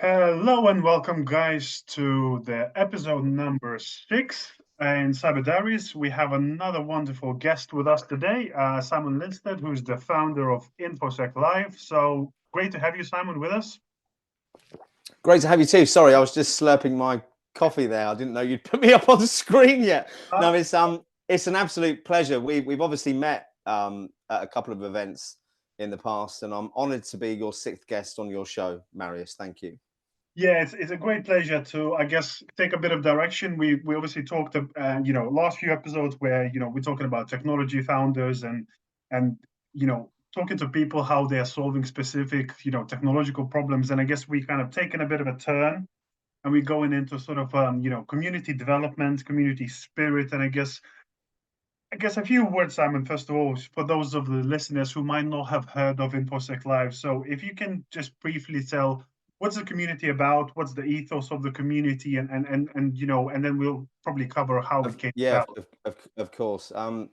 Hello and welcome, guys, to the episode number 6 in Cyber Diaries. We have another wonderful guest with us today, Simon Linstead, who's the founder of Infosec.Live. So great to have you, Simon, with us. Great to have you too. Sorry, I was just slurping my coffee there. I didn't know you'd put me up on the screen yet. Uh, No, it's an absolute pleasure. We've obviously met at a couple of events in the past, and I'm honoured to be your 6th guest on your show, Marius. Thank you. yeah, it's a great pleasure to, I guess, take a bit of direction. We obviously talked, last few episodes where we're talking about technology founders and talking to people how they are solving specific technological problems. And I guess we kind of taken a bit of a turn and we're going into sort of community development, community spirit, and I guess a few words, Simon. First of all, for those of the listeners who might not have heard of Infosec.Live, so if you can just briefly tell what's the community about, what's the ethos of the community, and then we'll probably cover how it came Yeah, about. of course. I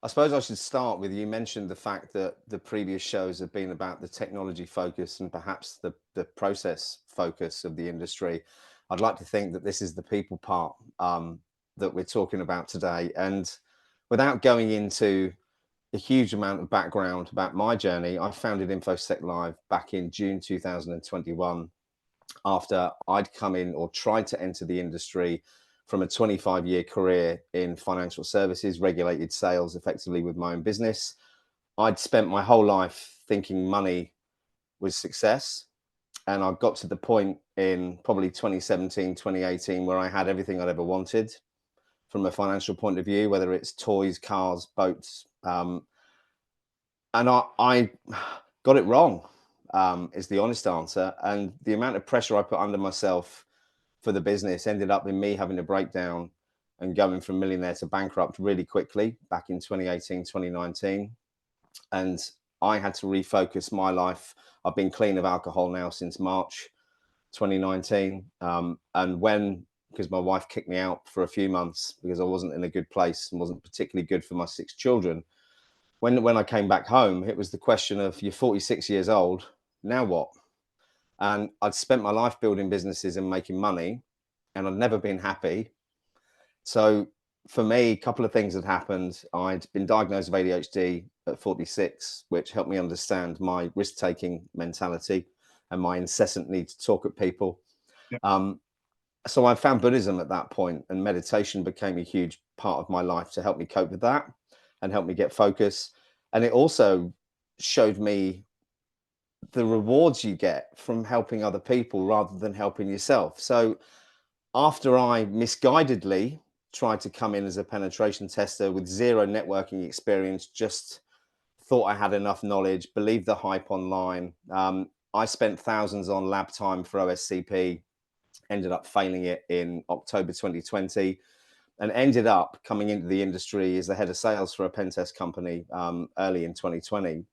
suppose I should start with, you mentioned the fact that the previous shows have been about the technology focus and perhaps the process focus of the industry. I'd like to think that this is the people part that we're talking about today. And without going into a huge amount of background about my journey, I founded Infosec.Live back in June 2021 after I'd come in or tried to enter the industry from a 25-year career in financial services, regulated sales, effectively with my own business. I'd spent my whole life thinking money was success. And I got to the point in probably 2017, 2018, where I had everything I'd ever wanted from a financial point of view, whether it's toys, cars, boats. And I got it wrong, is the honest answer. And the amount of pressure I put under myself for the business ended up in me having a breakdown and going from millionaire to bankrupt really quickly back in 2018, 2019. And I had to refocus my life. I've been clean of alcohol now since March 2019. Because my wife kicked me out for a few months because I wasn't in a good place and wasn't particularly good for my 6 children. When I came back home, it was the question of, you're 46 years old, now what? And I'd spent my life building businesses and making money, and I'd never been happy. So for me, a couple of things had happened. I'd been diagnosed with ADHD at 46, which helped me understand my risk-taking mentality and my incessant need to talk at people. Yeah. So I found Buddhism at that point, and meditation became a huge part of my life to help me cope with that and help me get focus. And it also showed me the rewards you get from helping other people rather than helping yourself. So after I misguidedly tried to come in as a penetration tester with zero networking experience, just thought I had enough knowledge, believed the hype online. I spent thousands on lab time for OSCP, ended up failing it in October 2020, and ended up coming into the industry as the head of sales for a pen test company early in 2020.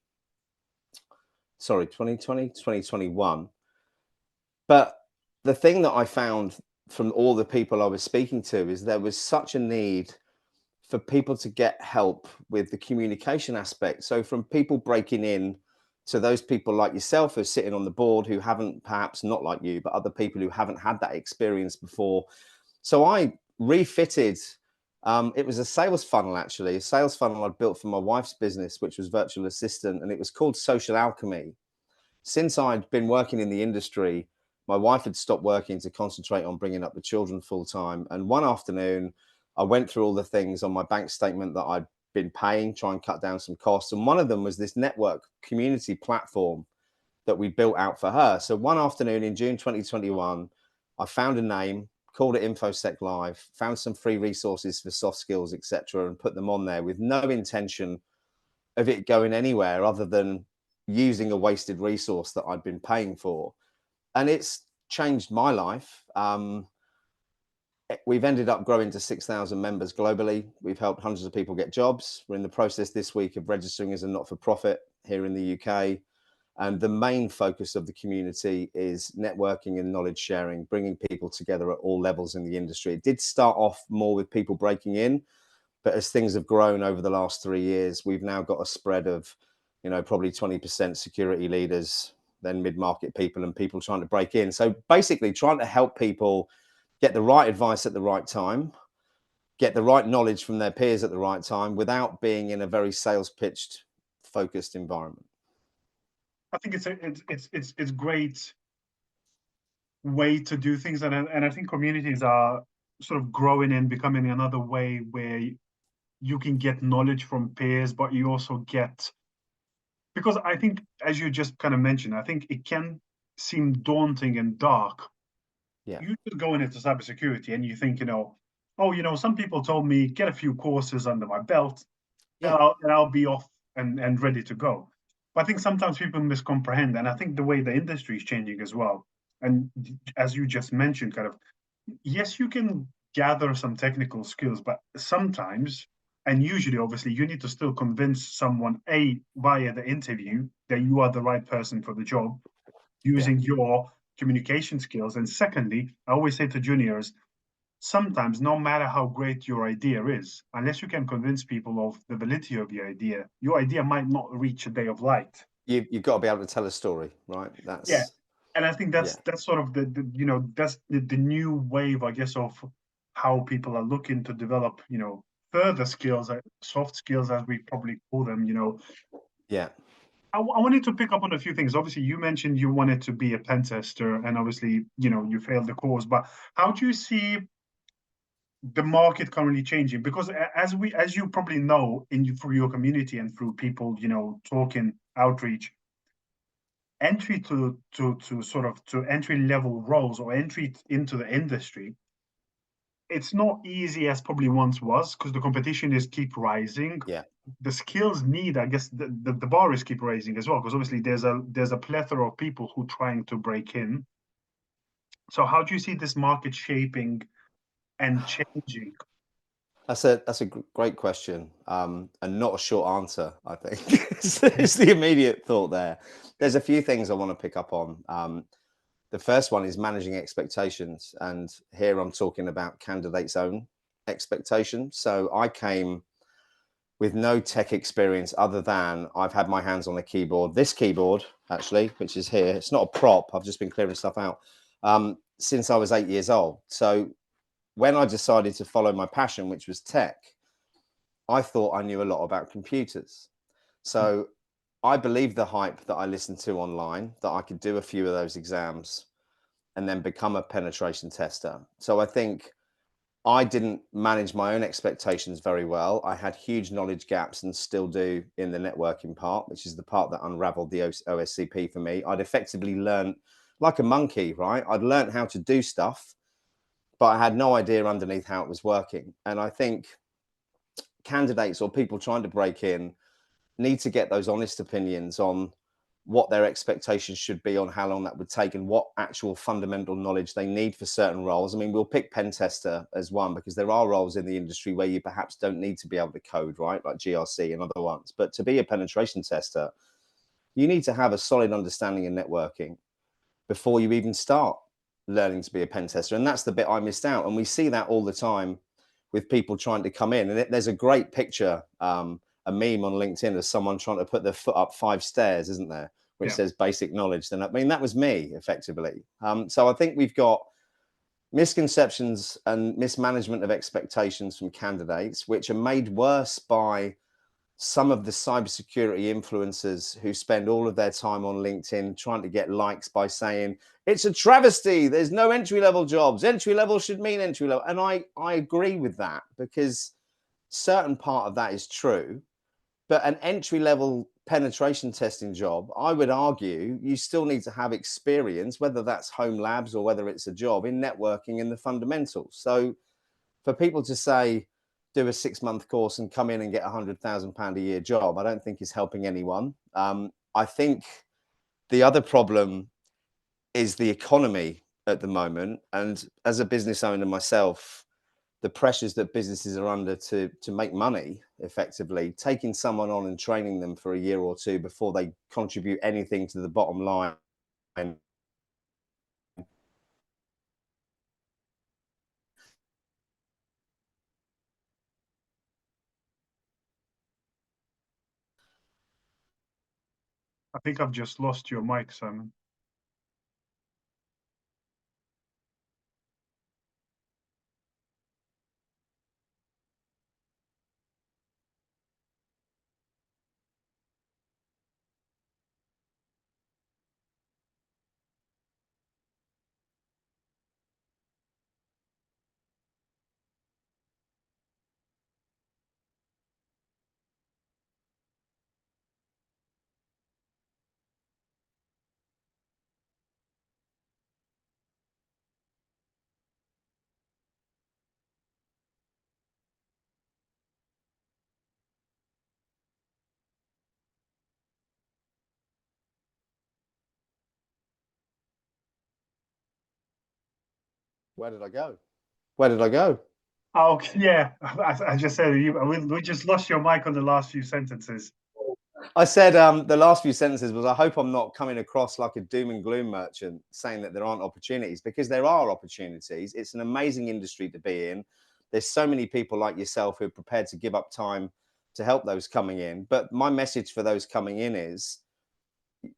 Sorry, 2020, 2021. But the thing that I found from all the people I was speaking to is there was such a need for people to get help with the communication aspect. So from people breaking in to those people like yourself who are sitting on the board who haven't, perhaps not like you, but other people who haven't had that experience before. So I refitted, it was a sales funnel, actually, a sales funnel I'd built for my wife's business, which was Virtual Assistant, and it was called Social Alchemy. Since I'd been working in the industry, my wife had stopped working to concentrate on bringing up the children full time. And one afternoon, I went through all the things on my bank statement that I'd been paying, try and cut down some costs. And one of them was this network community platform that we built out for her. So one afternoon in June 2021, I found a name, called it Infosec.Live, found some free resources for soft skills, etc., and put them on there with no intention of it going anywhere other than using a wasted resource that I'd been paying for. And it's changed my life. We've ended up growing to 6,000 members globally. We've helped hundreds of people get jobs. We're in the process this week of registering as a not-for-profit here in the UK. And the main focus of the community is networking and knowledge sharing, bringing people together at all levels in the industry. It did start off more with people breaking in, but as things have grown over the last 3 years, we've now got a spread of, probably 20% security leaders, then mid-market people and people trying to break in. So basically trying to help people get the right advice at the right time, get the right knowledge from their peers at the right time without being in a very sales pitched focused environment. I think it's great way to do things, and I think communities are sort of growing and becoming another way where you can get knowledge from peers, but you also get, because I think, as you just kind of mentioned, I think it can seem daunting and dark. Yeah. You just go into cybersecurity and you think, oh, some people told me get a few courses under my belt, and Yeah. I'll be off and ready to go. But I think sometimes people miscomprehend, and I think the way the industry is changing as well. And as you just mentioned, kind of, yes, you can gather some technical skills, but sometimes, and usually, obviously, you need to still convince someone, via the interview, that you are the right person for the job, Yeah. using your communication skills. And secondly, I always say to juniors, sometimes, no matter how great your idea is, unless you can convince people of the validity of your idea might not reach a day of light. You've got to be able to tell a story, right? Yeah, That's, and I think yeah. that's sort of that's the new wave, I guess, of how people are looking to develop, further skills, soft skills, as we probably call them. Yeah. I wanted to pick up on a few things. Obviously, you mentioned you wanted to be a pen tester, and obviously, you failed the course. But how do you see the market currently changing? Because as you probably know, through your community and through people, talking outreach, entry to sort of to entry level roles or entry into the industry, it's not easy as probably once was, because the competition is keep rising. Yeah. The skills need, I guess, the bar is keep raising as well, because obviously there's a plethora of people who trying to break in. So how do you see this market shaping and changing? That's a great question, and not a short answer. I think it's the immediate thought there. There's a few things I want to pick up on. The first one is managing expectations, and here I'm talking about candidates' own expectations. So I came with no tech experience other than I've had my hands on a keyboard. This keyboard, actually, which is here, it's not a prop. I've just been clearing stuff out since I was 8 years old. So when I decided to follow my passion, which was tech, I thought I knew a lot about computers. So I believed the hype that I listened to online, that I could do a few of those exams and then become a penetration tester. So I think I didn't manage my own expectations very well. I had huge knowledge gaps and still do in the networking part, which is the part that unraveled the OSCP for me. I'd effectively learned like a monkey, right? I'd learned how to do stuff, but I had no idea underneath how it was working. And I think candidates or people trying to break in need to get those honest opinions on what their expectations should be, on how long that would take, and what actual fundamental knowledge they need for certain roles. I mean, we'll pick pen tester as one because there are roles in the industry where you perhaps don't need to be able to code, right? Like GRC and other ones. But to be a penetration tester, you need to have a solid understanding of networking before you even start learning to be a pen tester. And that's the bit I missed out. And we see that all the time with people trying to come in. And there's a great picture, a meme on LinkedIn of someone trying to put their foot up 5 stairs, isn't there? Which Yeah. says basic knowledge. Then I mean, that was me effectively. So I think we've got misconceptions and mismanagement of expectations from candidates, which are made worse by some of the cybersecurity influencers who spend all of their time on LinkedIn trying to get likes by saying it's a travesty. There's no entry level jobs. Entry level should mean entry level. And I agree with that, because certain part of that is true. But an entry level penetration testing job, I would argue you still need to have experience, whether that's home labs or whether it's a job in networking and the fundamentals. So for people to say, do a 6-month course and come in and get £100,000 a year job, I don't think is helping anyone. I think the other problem is the economy at the moment. And as a business owner myself, the pressures that businesses are under to make money effectively, taking someone on and training them for a year or two before they contribute anything to the bottom line. I think I've just lost your mic, Simon. Where did I go? Where did I go? Oh, okay, yeah. I just said we just lost your mic on the last few sentences. I said the last few sentences was, I hope I'm not coming across like a doom and gloom merchant saying that there aren't opportunities, because there are opportunities. It's an amazing industry to be in. There's so many people like yourself who are prepared to give up time to help those coming in. But my message for those coming in is,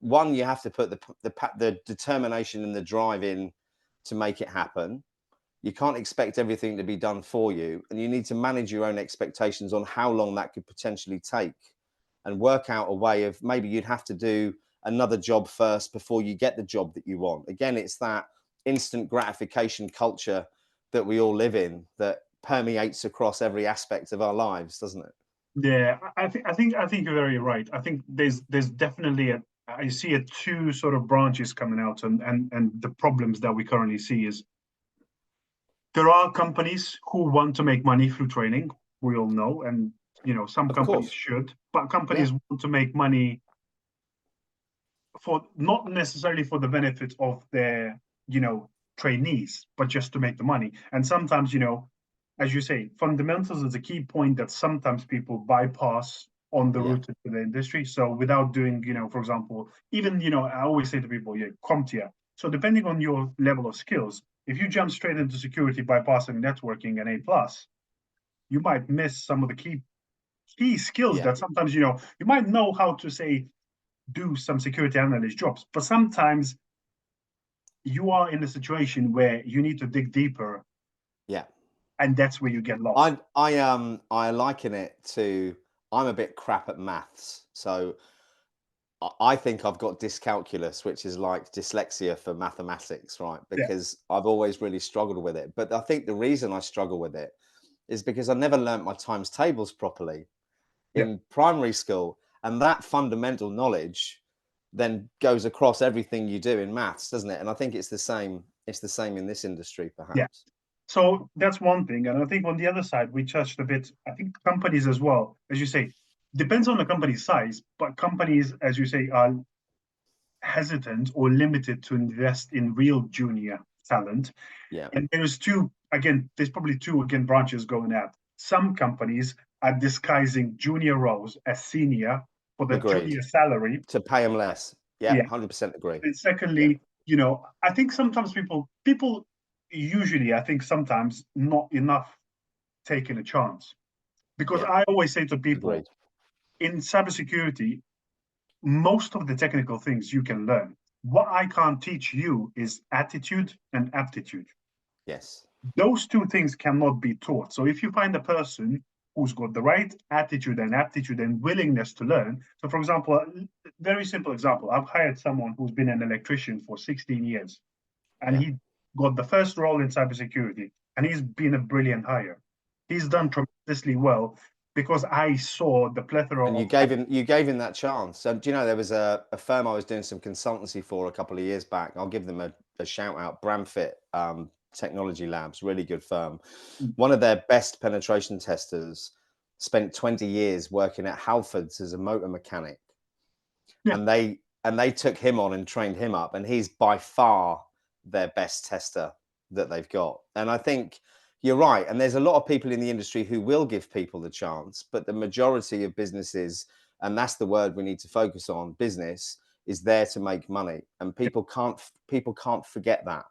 one, you have to put the determination and the drive in to make it happen. You can't expect everything to be done for you, and you need to manage your own expectations on how long that could potentially take, and work out a way of, maybe you'd have to do another job first before you get the job that you want. Again, it's that instant gratification culture that we all live in that permeates across every aspect of our lives, doesn't it? Yeah, I think you're very right. I think there's definitely I see two sort of branches coming out, and the problems that we currently see is there are companies who want to make money through training. We all know, and some Of companies course. should, but Yeah. companies want to make money for not necessarily for the benefit of their trainees, but just to make the money. And sometimes, as you say, fundamentals is a key point that sometimes people bypass on the Yeah. route into the industry. So without doing, for example, even I always say to people, yeah, CompTIA. So depending on your level of skills, if you jump straight into security bypassing networking and A+, you might miss some of the key skills Yeah. that sometimes you might know how to say do some security analyst jobs, but sometimes you are in a situation where you need to dig deeper, Yeah. and that's where you get lost. I liken it to, I'm a bit crap at maths, so I think I've got dyscalculus, which is like dyslexia for mathematics, right? Yeah, Because I've always really struggled with it. But I think the reason I struggle with it is because I never learnt my times tables properly yeah, in primary school. And that fundamental knowledge then goes across everything you do in maths, doesn't it? And I think it's the same. It's the same in this industry, yeah. perhaps. So that's one thing, and I think on the other side we touched a bit. I think companies as well, as you say, depends on the company's size, but companies, as you say, are hesitant or limited to invest in real junior talent. Yeah. And there's probably two again branches going at. Some companies are disguising junior roles as senior for the Agreed. junior salary. To pay them less. Yeah, Yeah. 100% agree. And Yeah. secondly, I think sometimes people usually, I think sometimes not enough taking a chance. Because Yeah. I always say to people Agreed. in cybersecurity, most of the technical things you can learn. What I can't teach you is attitude and aptitude. Yes. Those two things cannot be taught. So if you find a person who's got the right attitude and aptitude and willingness to learn, so for example, a very simple example, I've hired someone who's been an electrician for 16 years, and Yeah. he got the first role in cybersecurity, and he's been a brilliant hire. He's Yeah. done tremendously well because I saw the plethora And of. you gave him that chance. So do you know, there was a firm I was doing some consultancy for a couple of years back. I'll give them a shout out. Bramfit Technology Labs, really good firm. One of their best penetration testers spent 20 years working at Halfords as a motor mechanic, Yeah, and they took him on and trained him up, and he's by far their best tester that they've got. And I think you're right, and there's a lot of people in the industry who will give people the chance, but the majority of businesses, and that's the word we need to focus on, business is there to make money, and people can't forget that,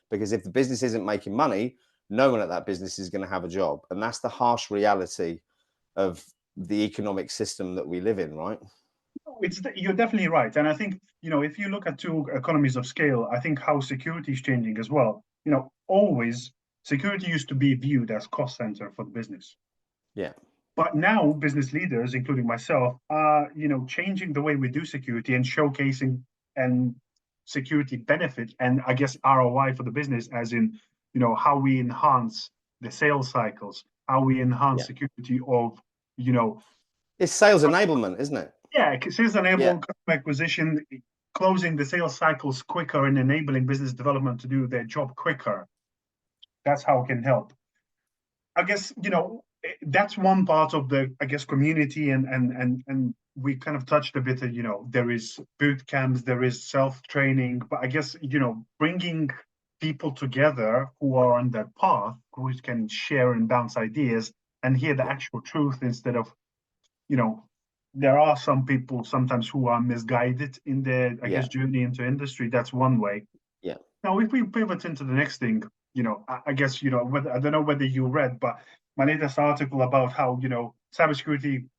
because if the business isn't making money, no one at that business is going to have a job, and that's the harsh reality of the economic system that we live in, right? You're definitely right, and I think if you look at two economies of scale, I think how security is changing as well. Always security used to be viewed as cost center for the business, Yeah. but now business leaders, including myself, are changing the way we do security and showcasing and security benefit and I guess ROI for the business, as in how we enhance the sales cycles, how we enhance Yeah. security of you know It's sales enablement, isn't it? yeah, sales Yeah. enable customer acquisition, closing the sales cycles quicker and enabling business development to do their job quicker. That's how it can help. I guess, that's one part of the, I guess, community and we kind of touched a bit, there is boot camps, there is self-training, but I guess, bringing people together who are on that path, who can share and bounce ideas and hear the Yeah. actual truth instead of you know, there are some people sometimes who are misguided in their, I Yeah. guess, journey into industry. That's one way. Yeah. Now, if we pivot into the next thing, I guess, whether, I don't know whether you read, but my latest article about how, cybersecurity,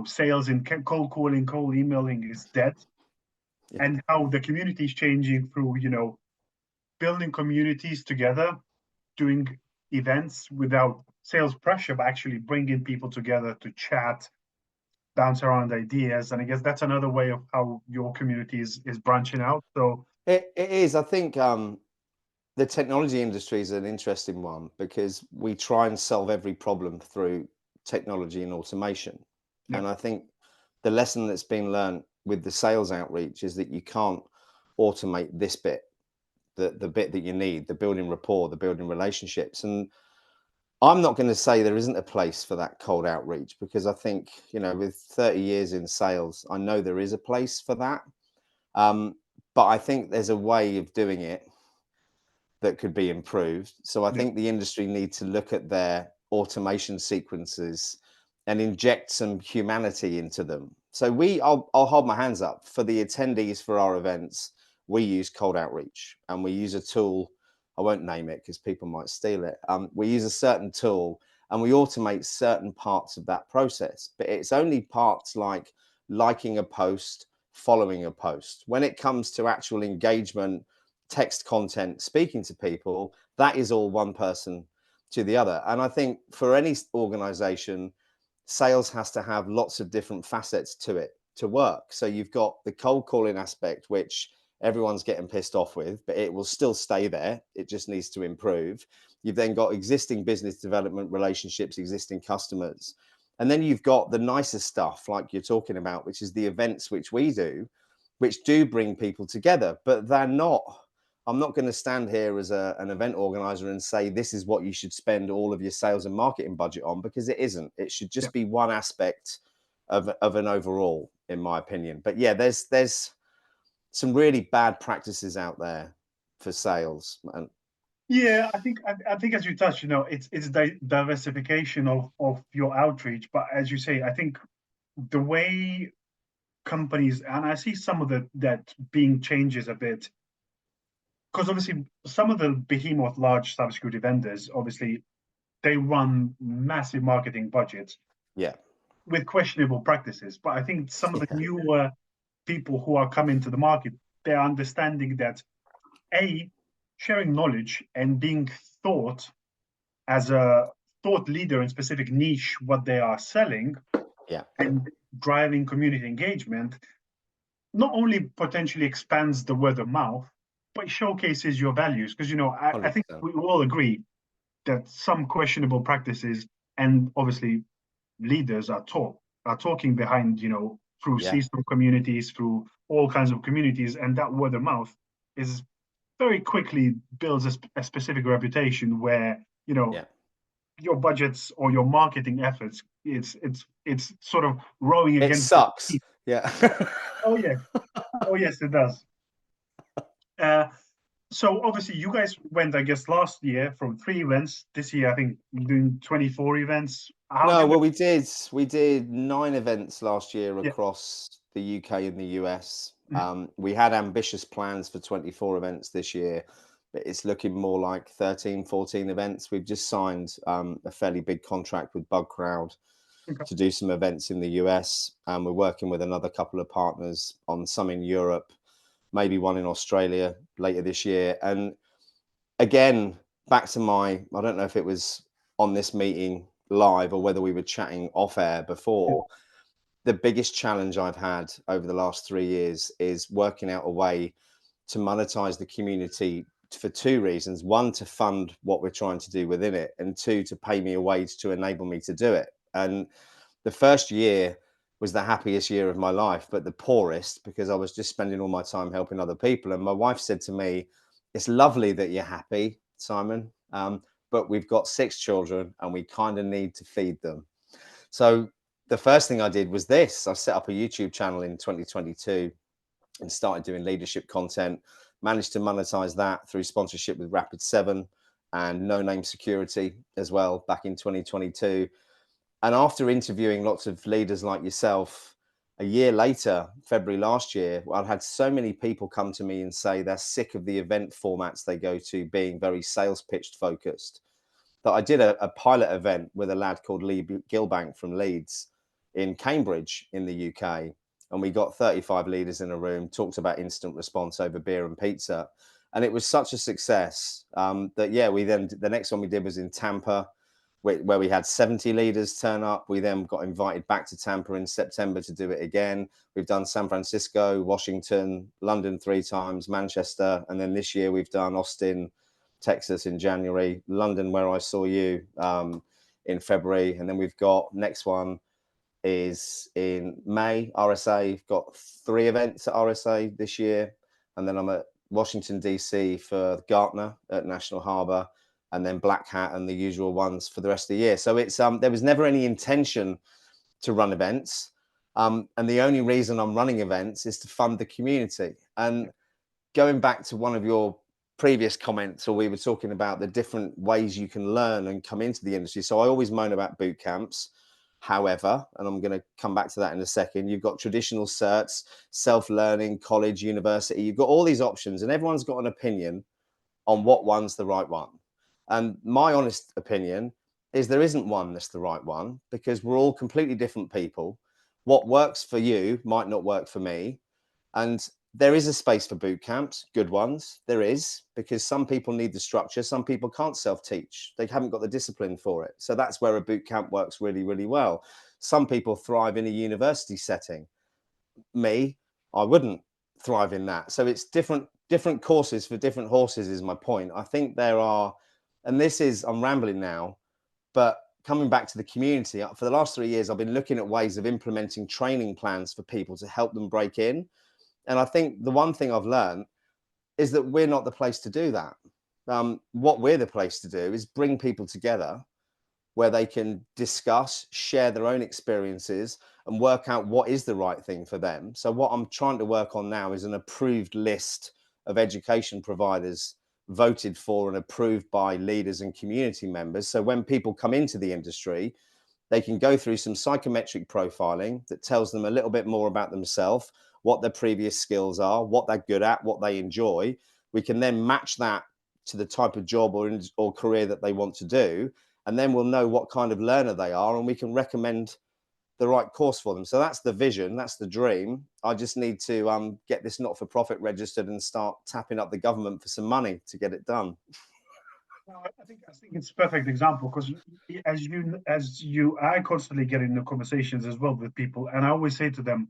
sales in cold calling, cold emailing is dead, Yeah. and how the community is changing through, building communities together, doing events without sales pressure, but actually bringing people together to chat, bounce around ideas. And I guess that's another way of how your community is branching out. So It is. I think the technology industry is an interesting one because we try and solve every problem through technology and automation. yeah, And I think the lesson that's been learned with the sales outreach is that you can't automate this bit, the bit that you need, the building rapport, the building relationships. And I'm not going to say there isn't a place for that cold outreach because I think, with 30 years in sales, I know there is a place for that. But I think there's a way of doing it that could be improved. So I yeah, think the industry needs to look at their automation sequences and inject some humanity into them. So I'll hold my hands up for the attendees for our events. We use cold outreach and we use a tool. I won't name it because people might steal it. We use a certain tool and we automate certain parts of that process, but it's only parts like liking a post, following a post. When it comes to actual engagement, text content, speaking to people, that is all one person to the other. And I think for any organization, sales has to have lots of different facets to it to work. So you've got the cold calling aspect, which everyone's getting pissed off with, but it will still stay there. It just needs to improve. You've then got existing business development relationships, existing customers. And then you've got the nicer stuff, like you're talking about, which is the events which we do, which do bring people together, but they're not. I'm not going to stand here as an event organizer and say this is what you should spend all of your sales and marketing budget on, because it isn't. It should yeah. just be one aspect of an overall, in my opinion. But yeah, there's some really bad practices out there for sales. And Yeah, I think as you touched, it's diversification of your outreach. But as you say, I think the way companies, and I see some of that being changes a bit, because obviously some of the behemoth large cybersecurity vendors, obviously they run massive marketing budgets yeah, with questionable practices. But I think some of the yeah, newer people who are coming to the market, they're understanding that a sharing knowledge and being thought as a thought leader in specific niche what they are selling yeah, and driving community engagement not only potentially expands the word of mouth but showcases your values because I think 100%. we all agree that some questionable practices and obviously leaders are talking behind through Yeah, CISO communities, through all kinds of communities, and that word of mouth is very quickly builds a specific reputation where yeah. your budgets or your marketing efforts it's sort of rowing It against the sucks. team. Yeah. Oh yeah, oh yes, it does. Uh, so obviously you guys went, I guess, last year from 3 events. This year, I think you're doing 24 events. How No, can well, we did 9 events last year yeah, across the UK and the US. mhm, We had ambitious plans for 24 events this year, but it's looking more like 13, 14 events. We've just signed a fairly big contract with Bug Crowd Okay. to do some events in the US, and we're working with another couple of partners on some in Europe, maybe one in Australia later this year. And again, back to I don't know if it was on this meeting live or whether we were chatting off air before. The biggest challenge I've had over the last 3 years is working out a way to monetize the community for two reasons. One, to fund what we're trying to do within it, and two, to pay me a wage to enable me to do it. And the first year was the happiest year of my life, but the poorest, because I was just spending all my time helping other people. And my wife said to me, "It's lovely that you're happy, Simon, but we've got 6 children and we kind of need to feed them." So the first thing I did was this. I set up a YouTube channel in 2022 and started doing leadership content, managed to monetize that through sponsorship with Rapid7 and No Name Security as well back in 2022. And after interviewing lots of leaders like yourself, a year later, February last year, I'd had so many people come to me and say they're sick of the event formats they go to being very sales pitched focused, that I did a pilot event with a lad called Lee Gilbank from Leeds in Cambridge in the UK. And we got 35 leaders in a room, talked about instant response over beer and pizza. And it was such a success that, yeah, the next one we did was in Tampa, where we had 70 leaders turn up. We then got invited back to Tampa in September to do it again. We've done San Francisco, Washington, London 3 times, Manchester. And then this year we've done Austin, Texas in January, London, where I saw you in February. And then we've got next one is in May, RSA. Got 3 events at RSA this year. And then I'm at Washington, DC for Gartner at National Harbor, and then Black Hat and the usual ones for the rest of the year. So it's there was never any intention to run events. And the only reason I'm running events is to fund the community. And going back to one of your previous comments, or we were talking about the different ways you can learn and come into the industry. So I always moan about boot camps. However, and I'm going to come back to that in a second, you've got traditional certs, self-learning, college, university. You've got all these options and everyone's got an opinion on what one's the right one. And my honest opinion is there isn't one that's the right one, because we're all completely different people. What works for you might not work for me. And there is a space for boot camps, good ones. There is, because some people need the structure. Some people can't self-teach. They haven't got the discipline for it. So that's where a boot camp works really, really well. Some people thrive in a university setting. Me, I wouldn't thrive in that. So it's different courses for different horses is my point. I think there are, and this is, I'm rambling now, but coming back to the community, for the last 3 years, I've been looking at ways of implementing training plans for people to help them break in. And I think the one thing I've learned is that we're not the place to do that. What we're the place to do is bring people together where they can discuss, share their own experiences and work out what is the right thing for them. So what I'm trying to work on now is an approved list of education providers voted for and approved by leaders and community members. So when people come into the industry, they can go through some psychometric profiling that tells them a little bit more about themselves, what their previous skills are, what they're good at, what they enjoy. We can then match that to the type of job or career that they want to do. And then we'll know what kind of learner they are, and we can recommend the right course for them. So that's the vision, that's the dream. I just need to get this not-for-profit registered and start tapping up the government for some money to get it done. I think it's a perfect example, because I constantly get into conversations as well with people, and I always say to them,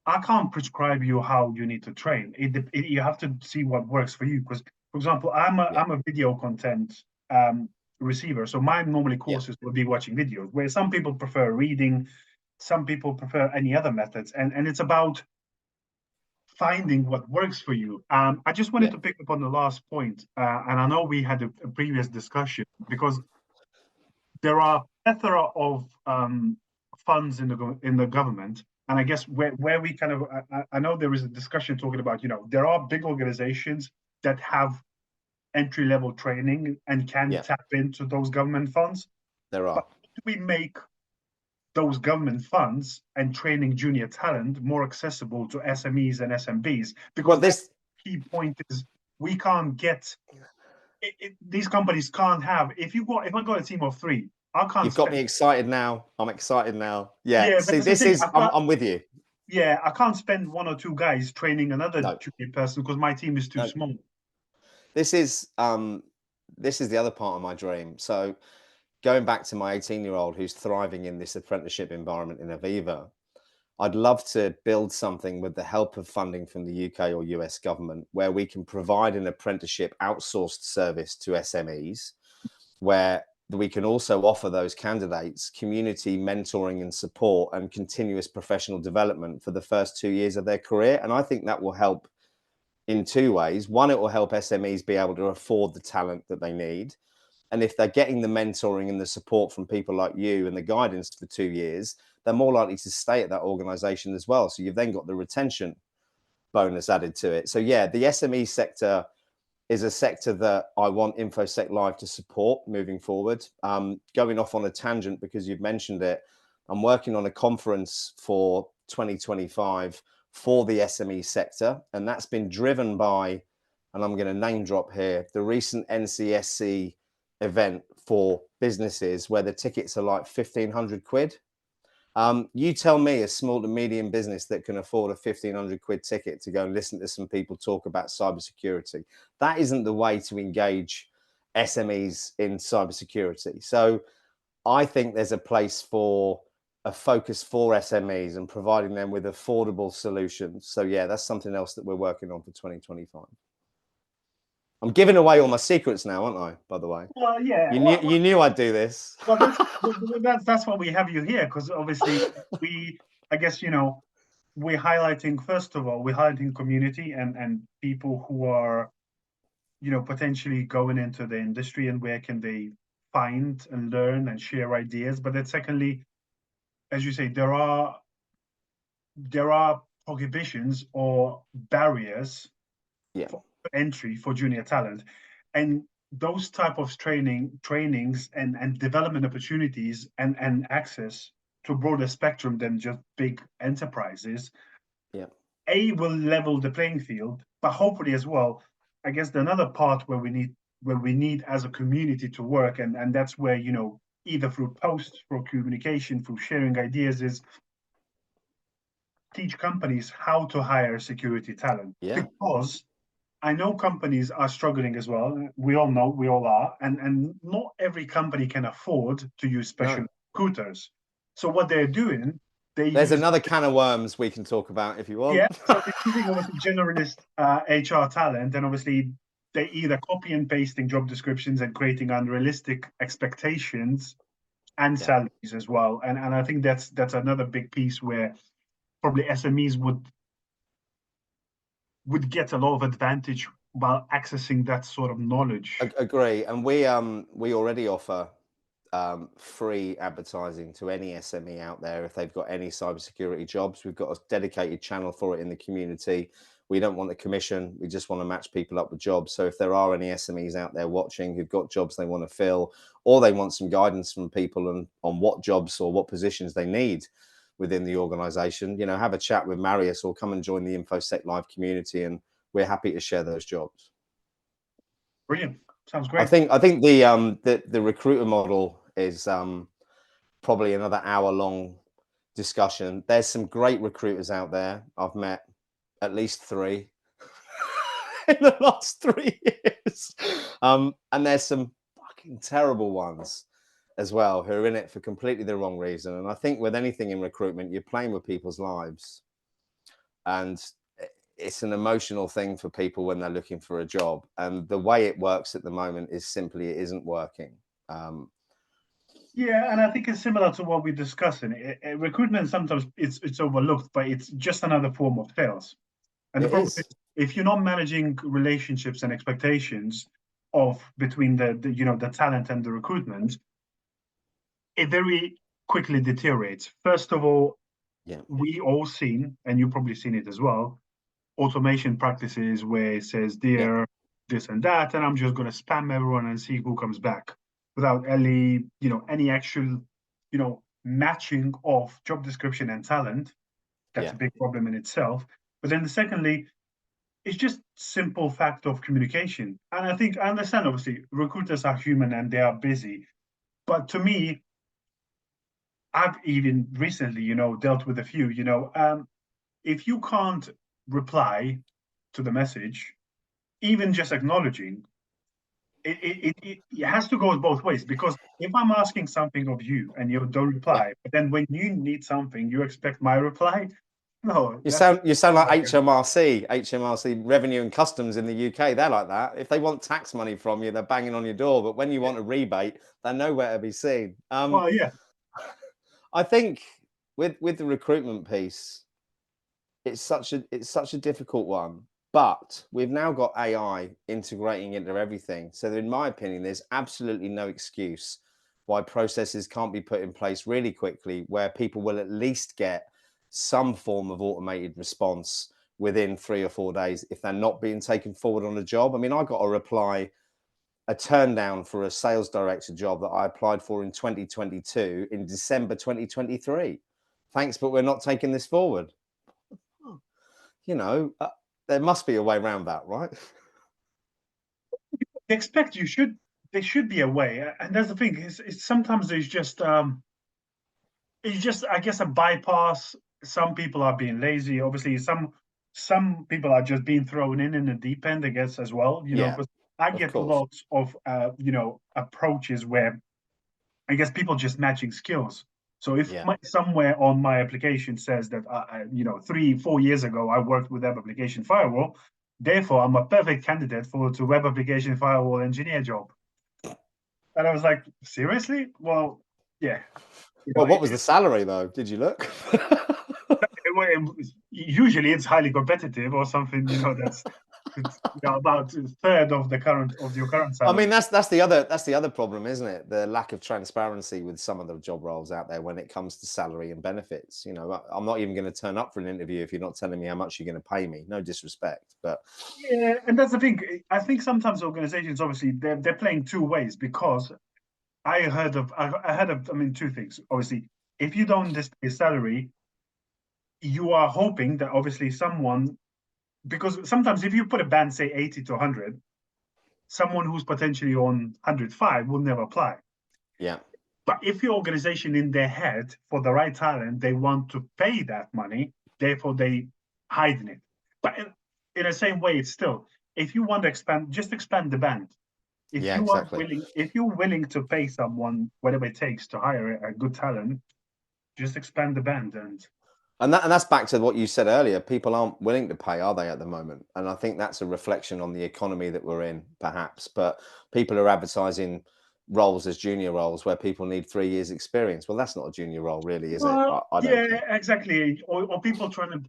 I can't prescribe you how you need to train. You have to see what works for you. Because, for example, I'm a video content receiver, so my normally courses will be watching videos. Where some people prefer reading, some people prefer any other methods, and it's about finding what works for you. I just wanted to pick up on the last point, and I know we had a previous discussion, because there are a plethora of funds in the government, and I guess where we kind of I know there is a discussion talking about, there are big organizations that have entry-level training and can tap into those government funds. There are. But how do we make those government funds and training junior talent more accessible to SMEs and SMBs? Because this key point is, we can't get these companies can't have, if I got a team of 3, I can't You've got me spend. excited now. I'm excited now. Yeah. Yeah, but See, that's the this thing. is, I'm with you. Yeah, I can't spend 1 or 2 guys training another No, junior person because my team is too no. small. This is the other part of my dream. So going back to my 18-year-old who's thriving in this apprenticeship environment in Aviva, I'd love to build something with the help of funding from the UK or US government where we can provide an apprenticeship outsourced service to SMEs, where we can also offer those candidates community mentoring and support and continuous professional development for the first 2 years of their career. And I think that will help in two ways. One, it will help SMEs be able to afford the talent that they need. And if they're getting the mentoring and the support from people like you and the guidance for 2 years, they're more likely to stay at that organization as well. So you've then got the retention bonus added to it. So yeah, the SME sector is a sector that I want Infosec.Live to support moving forward. Going off on a tangent because you've mentioned it, I'm working on a conference for 2025 for the SME sector, and that's been driven by, and I'm going to name drop here, the recent NCSC event for businesses where the tickets are like 1,500 quid. You tell me, a small to medium business that can afford a 1,500 quid ticket to go and listen to some people talk about cybersecurity. That isn't the way to engage SMEs in cybersecurity. So I think there's a place for a focus for SMEs and providing them with affordable solutions. So yeah, that's something else that we're working on for 2025. I'm giving away all my secrets now, aren't I? By the way, Well, yeah. you knew I'd do this. Well, that's why we have you here, because obviously I guess, we're highlighting, first of all, we're highlighting community and people who are, potentially going into the industry and where can they find and learn and share ideas. But then secondly, as you say, there are prohibitions or barriers Yeah, for entry for junior talent, and those type of trainings and development opportunities and access to a broader spectrum than just big enterprises, yeah, will level the playing field, but hopefully as well, I guess the another part where we need as a community to work, and that's where, either through posts, through communication, through sharing ideas, is teach companies how to hire security talent, yeah. because I know companies are struggling as well. We all know, we all are, and not every company can afford to use special No. recruiters. So what they're doing, they There's use, another can of worms we can talk about if you want. yeah. So they're using obviously generalist HR talent, and obviously they either copy and pasting job descriptions and creating unrealistic expectations and Yeah, salaries as well. And I think that's another big piece where probably SMEs would get a lot of advantage while accessing that sort of knowledge. agree. And we already offer free advertising to any SME out there if they've got any cybersecurity jobs. We've got a dedicated channel for it in the community. We don't want the commission. We just want to match people up with jobs. So if there are any SMEs out there watching who've got jobs they want to fill, or they want some guidance from people on what jobs or what positions they need within the organization, have a chat with Marius or come and join the Infosec.Live community, and we're happy to share those jobs. Brilliant. Sounds I great. think the recruiter model is probably another hour-long discussion. There's some great recruiters out there. I've met at least 3 in the last 3 years, and there's some fucking terrible ones as well who are in it for completely the wrong reason. And I think with anything in recruitment, you're playing with people's lives, and it's an emotional thing for people when they're looking for a job. And the way it works at the moment is simply it isn't working. Yeah, and I think it's similar to what we're discussing. Recruitment sometimes it's overlooked, but it's just another form of sales. And the It problem is, is. if you're not managing relationships and expectations of between the talent and the recruitment, it very quickly deteriorates. First of all, Yeah. we all seen, and you've probably seen it as well, automation practices where it says, Yeah. dear this and that, and I'm just going to spam everyone and see who comes back without any actual, matching of job description and talent. That's Yeah. a big problem in itself. But then secondly, it's just simple fact of communication. And I think I understand, obviously, recruiters are human and they are busy. But to me, I've even recently, dealt with a few, if you can't reply to the message, even just acknowledging, it has to go both ways. Because if I'm asking something of you and you don't Yeah. reply, but then when you need something, you expect my reply. No, You that's sound like HMRC, Revenue and Customs in the UK. They're like that. If they want tax money from you, they're banging on your door. But when you want a rebate, they're nowhere to be seen. well, yeah. I think with the recruitment piece, it's such a difficult one. But we've now got AI integrating into everything. So in my opinion, there's absolutely no excuse why processes can't be put in place really quickly, where people will at least get some form of automated response within 3 or 4 days if they're not being taken forward on a job. I mean, I got a turn down for a sales director job that I applied for in 2022 in December 2023. Thanks, but we're not taking this forward. You know, there must be a way around that, right? They expect there should be a way. And that's the thing, is sometimes there's just it's just, I guess, a bypass. Some people are being lazy. Obviously, some people are just being thrown in the deep end, I guess, as well. Yeah, Because I of get course. lots of approaches where I guess people just matching skills. So if Yeah. somewhere on my application says that 3-4 years ago I worked with web application firewall, therefore I'm a perfect candidate for the web application firewall engineer job. And I was like, seriously? Well, yeah. Well, what was the salary though? Did you look? Usually it's highly competitive or something. That's it's, about a third of your current I salary. mean, that's the other problem, isn't it? The lack of transparency with some of the job roles out there when it comes to salary and benefits. I'm not even going to turn up for an interview if you're not telling me how much you're going to pay me. No disrespect, but Yeah, and that's the thing. I think sometimes organizations, obviously, they're playing two ways. Because I mean, two things. Obviously, if you don't display salary, you are hoping that obviously someone, because sometimes if you put a band, say 80 to 100, someone who's potentially on 105 will never apply. yeah, But if your organization in their head, for the right talent, they want to pay that money, therefore they hide it. But in the same way, it's still, if you want to expand, just expand the band. yeah, exactly. If you're willing to pay someone whatever it takes to hire a good talent, just expand the band. And that's back to what you said earlier. People aren't willing to pay, are they, at the moment? And I think that's a reflection on the economy that we're in, perhaps. But people are advertising roles as junior roles where people need 3 years experience. Well, that's not a junior role, really, is it? Well, I don't think. yeah, exactly. Or people trying to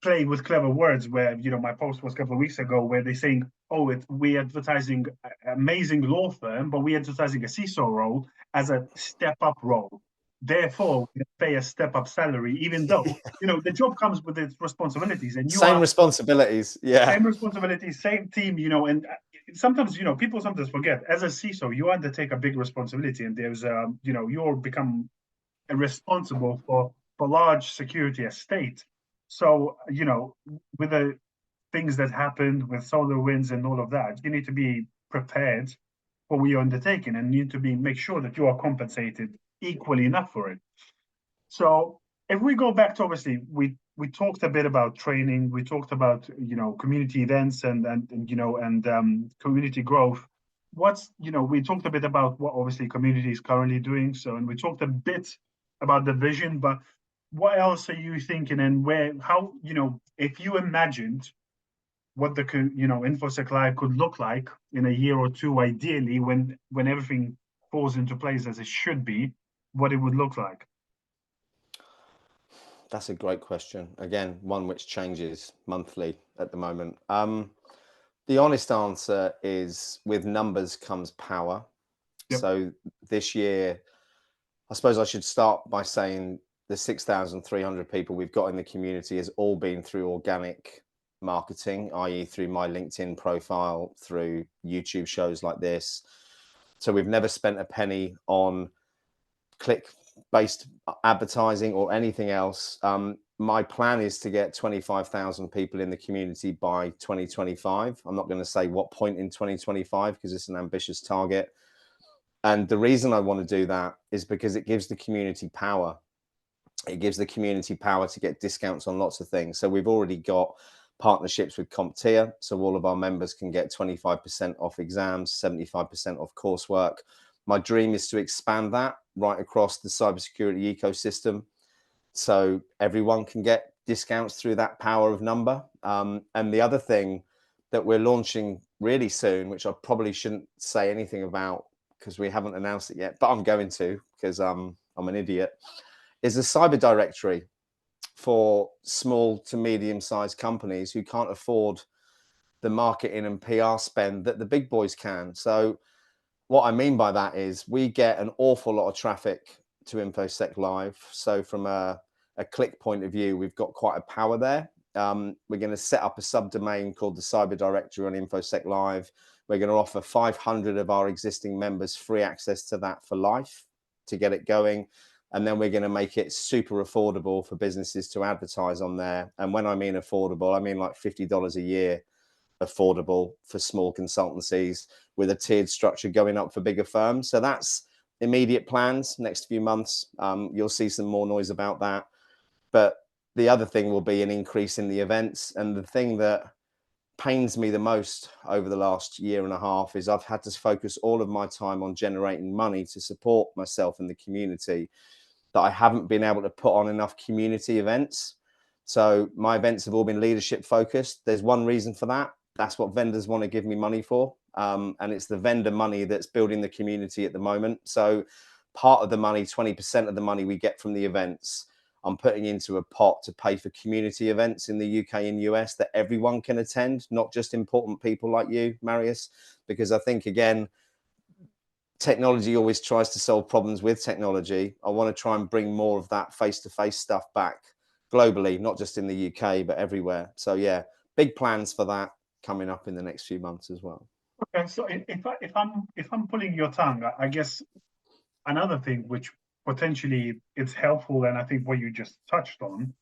play with clever words. Where my post was a couple of weeks ago, where they're saying, "Oh, we advertising amazing law firm, but we advertising a CISO role as a step up role. Therefore, we pay a step up salary, even though the job comes with its responsibilities, and you Same are responsibilities. Yeah. same responsibilities, same team. And sometimes people sometimes forget, as a CISO, you undertake a big responsibility, and there's you're become responsible for large security estate. So with the things that happened with solar winds and all of that, you need to be prepared for what you're undertaking, and you need to make sure that you are compensated equally enough for it. So if we go back to, obviously, we talked a bit about training, we talked about community events and community growth. We talked a bit about what obviously community is currently doing. So, and we talked a bit about the vision, but what else are you thinking, and if you imagined what the Infosec.Live could look like in a year or two, ideally, when everything falls into place as it should be, what it would look like? That's a great question. Again, one which changes monthly at the moment. The honest answer is, with numbers comes power. Yep. So this year, I suppose I should start by saying the 6,300 people we've got in the community has all been through organic marketing, i.e. through my LinkedIn profile, through YouTube shows like this. So we've never spent a penny on click-based advertising or anything else. My plan is to get 25,000 people in the community by 2025. I'm not going to say what point in 2025 because it's an ambitious target. And the reason I want to do that is because it gives the community power. It gives the community power to get discounts on lots of things. So we've already got partnerships with CompTIA, so all of our members can get 25% off exams, 75% off coursework. My dream is to expand that right across the cybersecurity ecosystem, so everyone can get discounts through that power of number. And the other thing that we're launching really soon, which I probably shouldn't say anything about because we haven't announced it yet, but I'm going to, because I'm an idiot, is a cyber directory for small to medium-sized companies who can't afford the marketing and PR spend that the big boys can. So what I mean by that is we get an awful lot of traffic to Infosec.Live. So from a click point of view, we've got quite a power there. We're going to set up a subdomain called the Cyber Directory on Infosec.Live. We're going to offer 500 of our existing members free access to that for life to get it going. And then we're going to make it super affordable for businesses to advertise on there. And when I mean affordable, I mean like $50 a year affordable for small consultancies, with a tiered structure going up for bigger firms. So that's immediate plans. Next few months, you'll see some more noise about that. But the other thing will be an increase in the events. And the thing that pains me the most over the last year and a half is I've had to focus all of my time on generating money to support myself and the community, that I haven't been able to put on enough community events. So my events have all been leadership focused. There's one reason for that. That's what vendors want to give me money for. And it's the vendor money that's building the community at the moment. So part of the money, 20% of the money we get from the events, I'm putting into a pot to pay for community events in the UK and US that everyone can attend, not just important people like you, Marius, because I think, again, technology always tries to solve problems with technology. I want to try and bring more of that face-to-face stuff back globally, not just in the UK, but everywhere. So yeah, big plans for that coming up in the next few months as well. Okay, so if I'm pulling your tongue, I guess another thing which potentially it's helpful, and I think what you just touched on,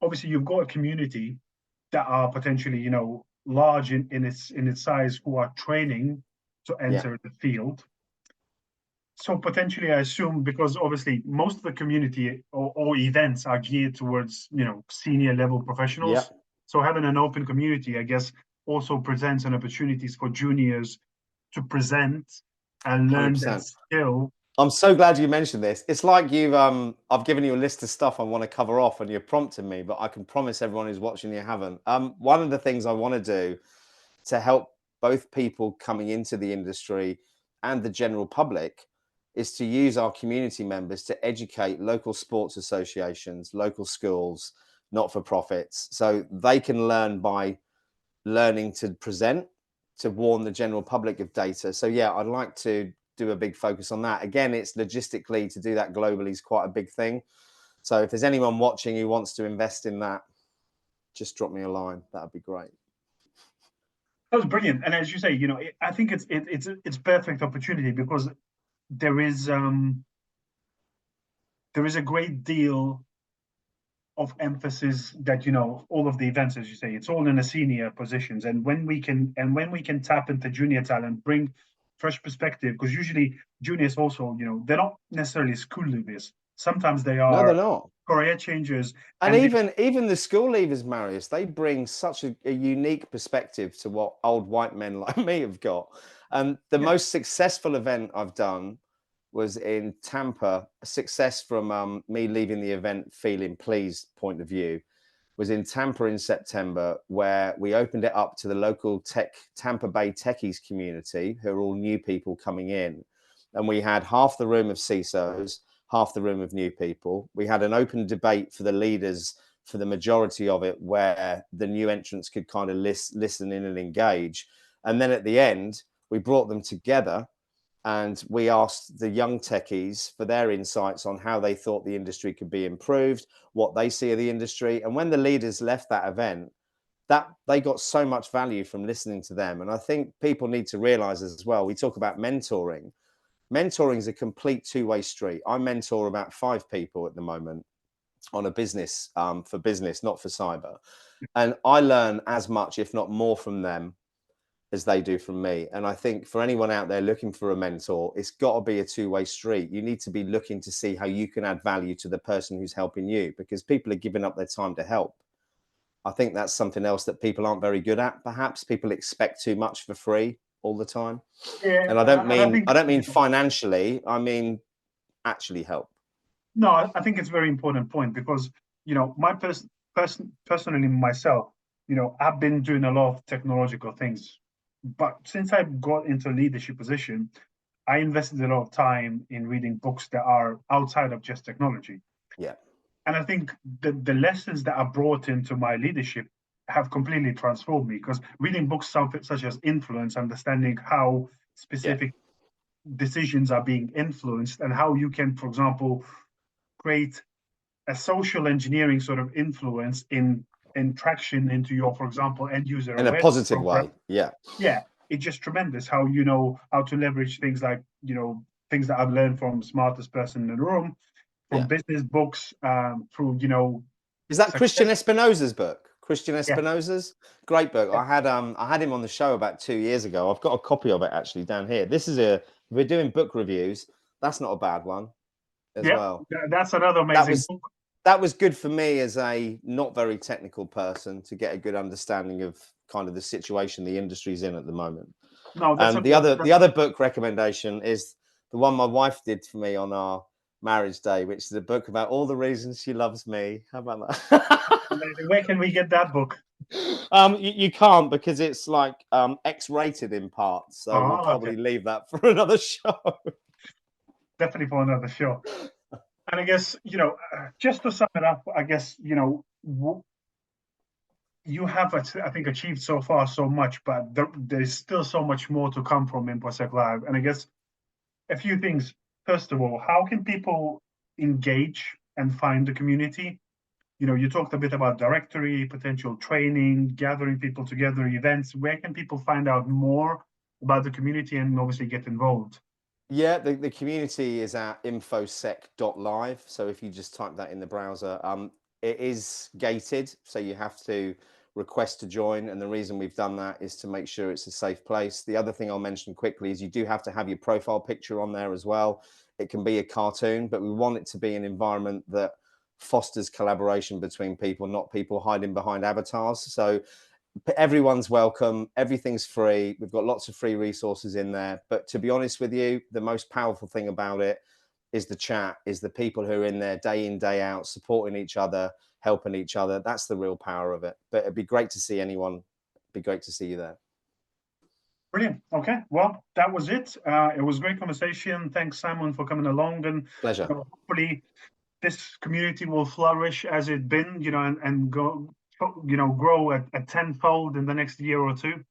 obviously you've got a community that are potentially, large in its size, who are training to enter the field. So potentially, I assume, because obviously most of the community or events are geared towards, senior level professionals. So having an open community, I guess, also presents an opportunities for juniors to present and learn 100%. that skill. I'm so glad you mentioned this. It's like I've given you a list of stuff I want to cover off and you're prompting me, but I can promise everyone who's watching you haven't. One of the things I want to do to help both people coming into the industry and the general public is to use our community members to educate local sports associations, local schools, not-for-profits, so they can learn by learning to present, to warn the general public of data. So yeah, I'd like to do a big focus on that. Again, it's logistically, to do that globally is quite a big thing. So if there's anyone watching who wants to invest in that, just drop me a line. That'd be great. That was brilliant. And as you say, I think it's perfect opportunity, because there is a great deal of emphasis that, all of the events, as you say, it's all in the senior positions. And when we can tap into junior talent, bring fresh perspective, because usually juniors also, they're not necessarily school leavers. Sometimes they No, they're are not. career changers. And even the school leavers, Marius, they bring such a unique perspective to what old white men like me have got. The most successful event I've done was in Tampa. A success from me leaving the event feeling pleased point of view was in Tampa in September, where we opened it up to the local Tampa Bay techies community, who are all new people coming in. And we had half the room of CISOs, half the room of new people. We had an open debate for the leaders for the majority of it, where the new entrants could kind of listen in and engage. And then at the end, we brought them together and we asked the young techies for their insights on how they thought the industry could be improved, what they see of the industry. And when the leaders left that event, that they got so much value from listening to them. And I think people need to realize as well, we talk about mentoring. Mentoring is a complete two-way street. I mentor about 5 people at the moment on a business, for business, not for cyber. And I learn as much, if not more, from them as they do from me. And I think for anyone out there looking for a mentor, it's got to be a two-way street. You need to be looking to see how you can add value to the person who's helping you, because people are giving up their time to help. I think that's something else that people aren't very good at. Perhaps people expect too much for free all the time. Yeah, And and I think I don't mean financially, I mean actually help. no, I think it's a very important point because my personally myself, I've been doing a lot of technological things, but since I got into a leadership position, I invested a lot of time in reading books that are outside of just technology. Yeah. And I think the lessons that are brought into my leadership have completely transformed me because reading books such as Influence, understanding how Yeah. specific decisions are being influenced and how you can, for example, create a social engineering sort of influence in traction into your, for example, end user In a awareness positive program. way. Yeah. Yeah, it's just tremendous how you know how to leverage things like things that I've learned from smartest person in the room, from Yeah. business books, through Is that success. Christian Espinosa's book? Christian Yeah, Espinosa's great book. yeah, I had him on the show about 2 years ago. I've got a copy of it actually down here. We're doing book reviews. That's not a bad one as yeah. well. That's another That amazing was book. that was good for me as a not very technical person to get a good understanding of kind of the situation the industry's in at the moment. No, that's a And the other book recommendation is the one my wife did for me on our marriage day, which is a book about all the reasons she loves me. How about that? amazing. Where can we get that book? You can't, because it's like X-rated in parts, so we'll Oh, okay, probably leave that for another show. definitely for another show. And I guess just to sum it up, I guess you have, I think, achieved so far so much, but there's still so much more to come from Infosec.Live. And I guess a few things. First of all, how can people engage and find the community? You talked a bit about directory, potential training, gathering people together, events. Where can people find out more about the community and obviously get involved? Yeah, the community is at Infosec.Live. So if you just type that in the browser, it is gated, so you have to request to join. And the reason we've done that is to make sure it's a safe place. The other thing I'll mention quickly is you do have to have your profile picture on there as well. It can be a cartoon, but we want it to be an environment that fosters collaboration between people, not people hiding behind avatars. So everyone's welcome, everything's free, we've got lots of free resources in there. But to be honest with you, the most powerful thing about it is the chat, is the people who are in there day in, day out, supporting each other, helping each other. That's the real power of it. But it'd be great to see anyone. It'd be great to see you there. Brilliant. Okay, well, that was it. It was a great conversation. Thanks, Simon, for coming along, and Pleasure. hopefully this community will flourish as it's been, and go, grow at tenfold in the next year or two.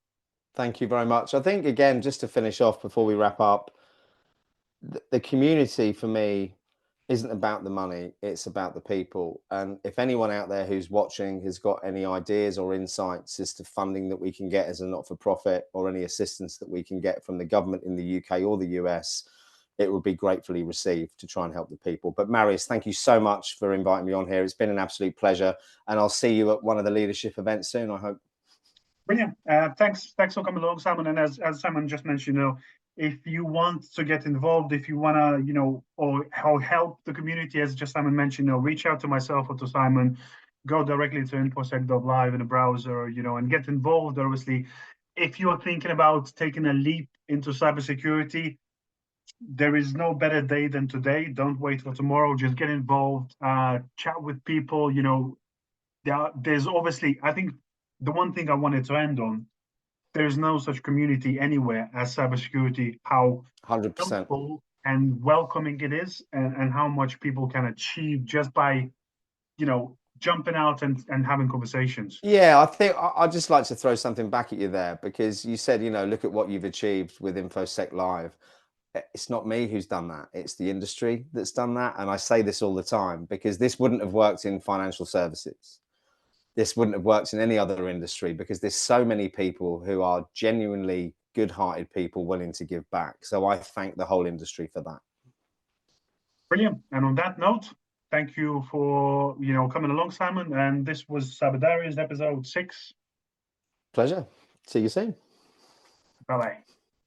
Thank you very much. I think, again, just to finish off before we wrap up, the community for me isn't about the money, it's about the people. And if anyone out there who's watching has got any ideas or insights as to funding that we can get as a not-for-profit, or any assistance that we can get from the government in the UK or the US, it would be gratefully received to try and help the people. But Marius, thank you so much for inviting me on here. It's been an absolute pleasure. And I'll see you at one of the leadership events soon, I hope. Brilliant. Thanks for coming along, Simon. And as Simon just mentioned, if you want to get involved, if you want to, or help the community, as just Simon mentioned, reach out to myself or to Simon. Go directly to Infosec.Live in the browser, and get involved. Obviously, if you are thinking about taking a leap into cybersecurity, there is no better day than today. Don't wait for tomorrow. Just get involved. Chat with people. There's obviously, I think, the one thing I wanted to end on, there's no such community anywhere as cybersecurity, how 100%. helpful and welcoming it is, and how much people can achieve just by, jumping out and having conversations. Yeah, I think I'd just like to throw something back at you there, because you said, look at what you've achieved with Infosec.Live. It's not me who's done that. It's the industry that's done that. And I say this all the time, because this wouldn't have worked in financial services. This wouldn't have worked in any other industry, because there's so many people who are genuinely good-hearted people willing to give back. So I thank the whole industry for that. Brilliant. And on that note, thank you for coming along, Simon. And this was Diaries episode 6. Pleasure. See you soon. Bye-bye.